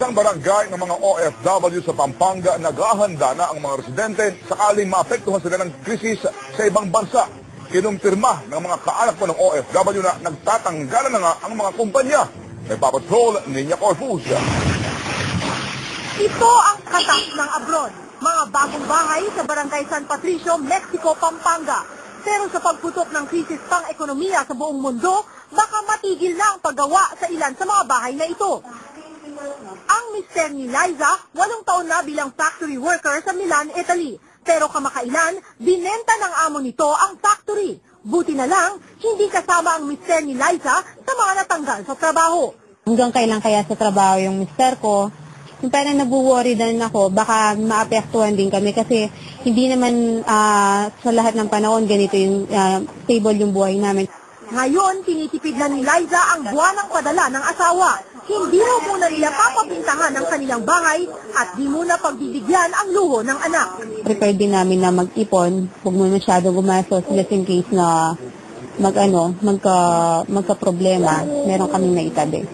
isang barangay ng mga OFW sa Pampanga, naghahanda na ang mga residente sakaling maapektuhan sila ng krisis sa ibang bansa. Kinumpirma ng mga kaanak po ng OFW na nagtatanggalan na nga ang mga kumpanya. May papatrol, Ninya Corpus. Ito ang katas ng abroad. Mga bagong bahay sa Barangay San Patricio, Mexico, Pampanga. Pero sa pagputok ng krisis pang-ekonomiya sa buong mundo, baka matigil na ang paggawa sa ilan sa mga bahay na ito. Ang mister ni Liza, 8 taon na bilang factory worker sa Milan, Italy. Pero kamakailan, binenta ng amo nito ang factory. Buti na lang, hindi kasama ang mister ni Liza sa mga natanggal sa trabaho. Hanggang kailan kaya sa trabaho yung mister ko? Yung parang nag-worry din ako, baka maapektuhan din kami kasi hindi naman sa lahat ng panahon ganito yung stable yung buhay namin. Ngayon, tinitipid na ni Liza ang buwanang padala ng asawa. Hindi raw muna nila papapintahan ang kanilang bahay at di muna pagbibigyan ang luho ng anak. Prepare din namin na mag-ipon, huwag mo masyadong gumastos just in case na magka-problema, meron kaming naitabi.